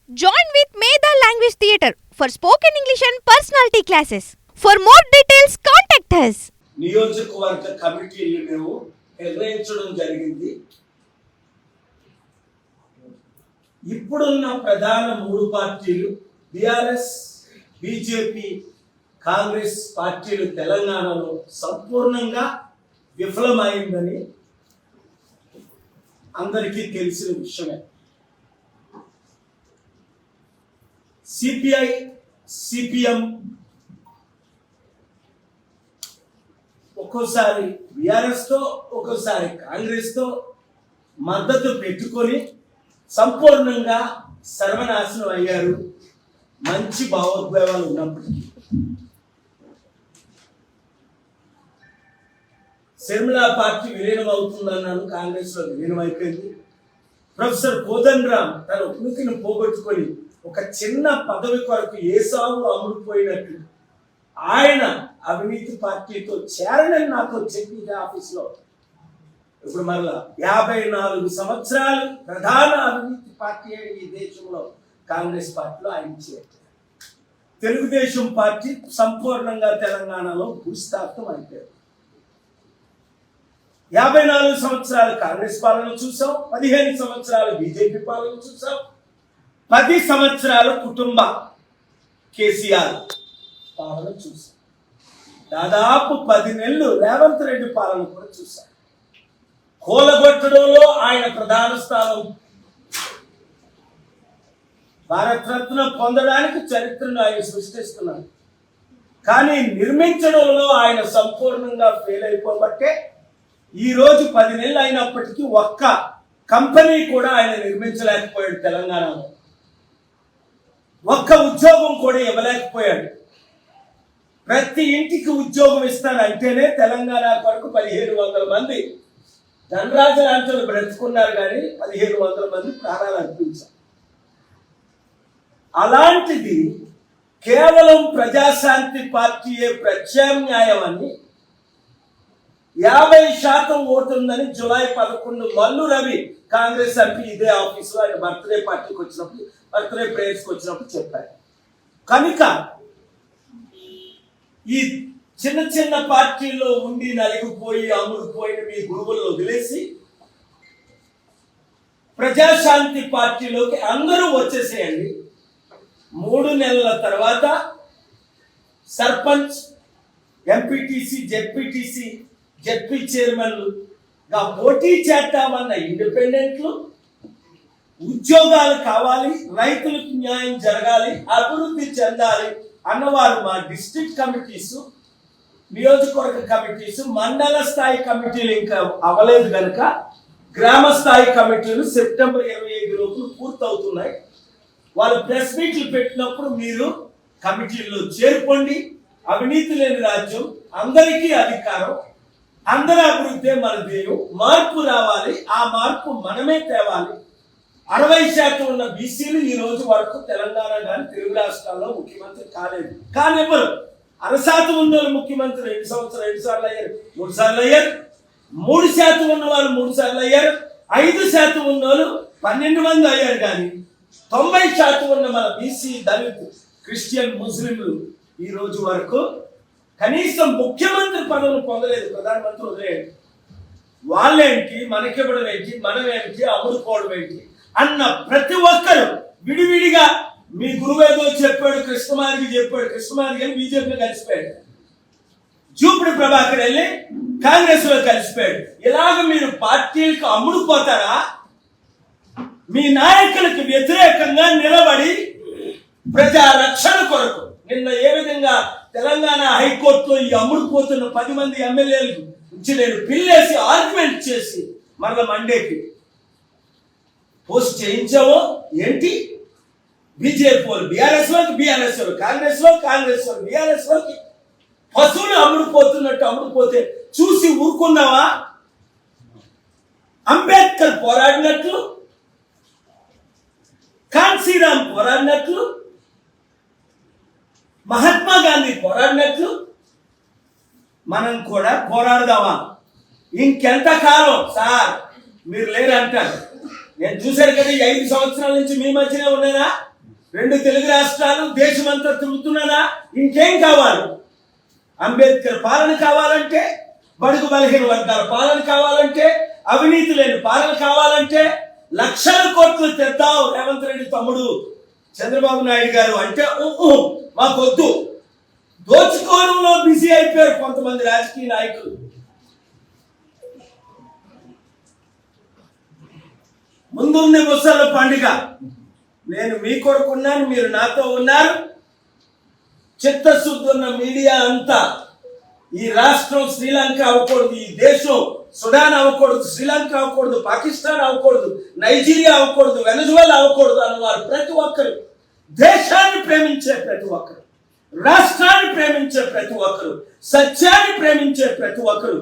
Join with Medha Language Theatre for spoken English and personality classes. For more details, contact us. నియోజకవర్గ కమిటీలు మేము నిర్ణయించడం జరిగింది. ఇప్పుడున్న ప్రధాన మూడు పార్టీలు బీఆర్ఎస్, బీజేపీ, కాంగ్రెస్ పార్టీలు తెలంగాణలో సంపూర్ణంగా విఫలమైందని అందరికీ తెలిసిన విషయమే. సిపిఐ, సిపిఎం ఒక్కోసారి బీఆర్ఎస్తో ఒక్కోసారి కాంగ్రెస్తో మద్దతు పెట్టుకొని సంపూర్ణంగా సర్వనాశనం అయ్యారు. మంచి భావోద్వేగాలు ఉన్నప్పటికీ శర్మిల పార్టీ విలీనం అవుతుందన్నాను, కాంగ్రెస్లో విలీనం అయిపోయింది. ప్రొఫెసర్ కోదండరాం తన ఉనికిని పోగొట్టుకొని ఒక చిన్న పదవి కొరకు ఏ సాగు అమ్ముడుపోయినట్లు ఆయన అవినీతి పార్టీతో చేరనని నాతో చెప్పింది ఆఫీస్లో. ఇప్పుడు మరలా 54 సంవత్సరాలు ప్రధాన అవినీతి పార్టీ అయిన ఈ దేశంలో కాంగ్రెస్ పార్టీలో ఆయన చేరారు. తెలుగుదేశం పార్టీ సంపూర్ణంగా తెలంగాణలో భూస్థాపితం అయిపోయారు. 54 సంవత్సరాలు కాంగ్రెస్ పాలన చూసాం, 15 సంవత్సరాలు బీజేపీ పాలన చూసాం, 10 సంవత్సరాలు కుటుంబ కేసీఆర్ పాలన చూసాం, దాదాపు 10 నెలలు రేవంత్ రెడ్డి పాలన కూడా చూశాం. కూలగొట్టడంలో ఆయన ప్రధాన స్థానం. భారతరత్న పొందడానికి చరిత్రను ఆయన సృష్టిస్తున్నారు. కానీ నిర్మించడంలో ఆయన సంపూర్ణంగా ఫెయిల్ అయిపోబట్టే ఈరోజు 10 నెలలు అయినప్పటికీ ఒక్క కంపెనీ కూడా ఆయన నిర్మించలేకపోయాడు. తెలంగాణలో ఒక్క ఉద్యోగం కూడా ఇవ్వలేకపోయాడు. ప్రతి ఇంటికి ఉద్యోగం ఇస్తానంటేనే తెలంగాణ కొరకు 1500 మంది ధనరాజు లాంటి బ్రతుకున్నారు, కానీ 1500 మంది ప్రాణాలు అర్పించారు. అలాంటిది కేవలం ప్రజాశాంతి పార్టీయే ప్రత్యామ్నాయం అని 50% ఓటుందని జూలై 11 మల్లు రవి కాంగ్రెస్ ఎంపీ ఇదే ఆఫీసులో ఆయన బర్త్డే పార్టీకి వచ్చినప్పుడు, బర్త్డే ప్రేయర్స్కి వచ్చినప్పుడు చెప్పారు. కనుక ఈ చిన్న చిన్న పార్టీల్లో ఉండి నలిగిపోయి అమ్ముడుపోయిన మీ గురువులను వదిలేసి ప్రజాశాంతి పార్టీలోకి అందరూ వచ్చేసేయండి. 3 నెలల తర్వాత సర్పంచ్, ఎంపీటీసీ, జెడ్పీ చైర్మన్లుగా పోటీ చేద్దామన్న ఇండిపెండెంట్లు, ఉద్యోగాలు కావాలి, రైతులకు న్యాయం జరగాలి, అభివృద్ధి చెందాలి అన్నవారు మా డిస్ట్రిక్ట్ కమిటీస్, నియోజకవర్గ కమిటీస్, మండల స్థాయి కమిటీలు ఇంకా అవ్వలేదు కనుక గ్రామ స్థాయి కమిటీలు సెప్టెంబర్ 25 లోపు పూర్తవుతున్నాయి. వాళ్ళు ప్రెస్ మీట్లు పెట్టినప్పుడు మీరు కమిటీల్లో చేరుకోండి. అవినీతి లేని రాజ్యం, అందరికీ అధికారం, అందరి అభివృద్ధి మన ధ్యేయం. మార్పు రావాలి, ఆ మార్పు మనమే తేవాలి. 60% ఉన్న బీసీలు ఈ రోజు వరకు తెలంగాణ కానీ తెలుగు రాష్ట్రాల్లో ముఖ్యమంత్రి కాలేదు. కానివ్వరు. 60% ఉన్న ముఖ్యమంత్రి 2 సార్లు అయ్యారు, 3 సార్లు అయ్యారు. 3% ఉన్న వాళ్ళు 3 సార్లు అయ్యారు. 5% ఉన్న వాళ్ళు 12 మంది అయ్యారు. కానీ 90% ఉన్న మన బీసీ, దళిత్, క్రిస్టియన్, ముస్లింలు ఈ రోజు వరకు కనీసం ముఖ్యమంత్రి పదవులు పొందలేదు. ప్రధానమంత్రి వదిలేయండి. వాళ్ళేంటి, మనకివ్వడం ఏంటి, మనమేంటి, అమ్ముడుకోవడం ఏంటి అన్న ప్రతి ఒక్కరు విడివిడిగా మీ గురువు ఏదో చెప్పాడు, కృష్ణమాదికి చెప్పాడు, కృష్ణమాదికి వెళ్ళి బీజేపీలో కలిసిపోయాడు, జూపిడి ప్రభాకర్ వెళ్ళి కాంగ్రెస్ లో కలిసిపోయాడు. ఇలాగ మీరు పార్టీలకు అమ్ముడుపోతారా? మీ నాయకులకు వ్యతిరేకంగా నిలబడి ప్రజా రక్షణ కొరకు నిన్న ఏ విధంగా తెలంగాణ హైకోర్టులో ఈ అమ్ముడుపోతున్న 10 మంది ఎమ్మెల్యేలు నుంచి నేను పిల్లేసి ఆర్గ్యుమెంట్ చేసి మరల మండేకి పోస్ట్ చేయించావో ఏంటి? బీజేపీ వాళ్ళు బీఆర్ఎస్ వాళ్ళు, కాంగ్రెస్ వాళ్ళు బీఆర్ఎస్ వాళ్ళకి పశువులు అమ్ముడుపోతున్నట్టు అమ్ముడుపోతే చూసి ఊరుకున్నావా? అంబేద్కర్ పోరాడినట్లు, కాన్సీరామ్ పోరాడినట్లు, మహాత్మా గాంధీ పోరాడినట్లు మనం కూడా పోరాడదామా? ఇంకెంతకాలం సార్ మీరు లేరంటారు. నేను చూశాను కదా, ఈ 5 సంవత్సరాల నుంచి మీ మధ్యనే ఉన్నారా? 2 తెలుగు రాష్ట్రాలు, దేశమంతా తిరుగుతున్నానా? ఇంకేం కావాలి? అంబేద్కర్ పాలన కావాలంటే, బడుగు బలహీన వర్గాల పాలన కావాలంటే, అవినీతి లేని పాలన కావాలంటే లక్షల కోట్లు తెద్దాం రేవంత్ రెడ్డి తమ్ముడు చంద్రబాబు నాయుడు గారు అంటే మాకొద్దు. దోచుకోవడంలో బిజీ అయిపోయారు కొంతమంది రాజకీయ నాయకులు. ముందుంది ముసళ్ళ పండుగ. నేను మీ కొడుకున్నాను, మీరు నాతో ఉన్నారు. చిత్తశుద్ధి ఉన్న మీడియా అంతా ఈ రాష్ట్రం శ్రీలంక అవ్వకూడదు, ఈ దేశం సుడాన్ అవ్వకూడదు, శ్రీలంక అవ్వకూడదు, పాకిస్తాన్ అవ్వకూడదు, నైజీరియా అవ్వకూడదు, వెనజువెలా అవ్వకూడదు అన్నవారు ప్రతి ఒక్కరు, దేశాన్ని ప్రేమించే ప్రతి ఒక్కరు, రాష్ట్రాన్ని ప్రేమించే ప్రతి ఒక్కరు, సత్యాన్ని ప్రేమించే ప్రతి ఒక్కరు,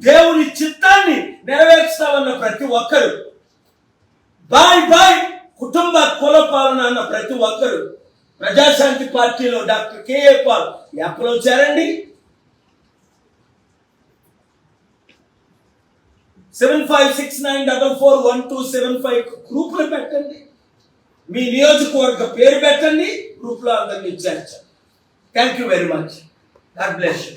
దేవుని చిత్తాన్ని నెరవేర్స్తామన్న ప్రతి ఒక్కరు, బాయ్ బాయ్ కుటుంబ కుల పాలన అన్న ప్రతి ఒక్కరు ప్రజాశాంతి పార్టీలో డాక్టర్ కేఏ పాల్ యాప్లో చేరండి. 7569441275 గ్రూపులు పెట్టండి. మీ నియోజకవర్గ పేరు పెట్టండి, గ్రూప్లో అందరినీ చేర్చండి. Thank you very much. God bless you.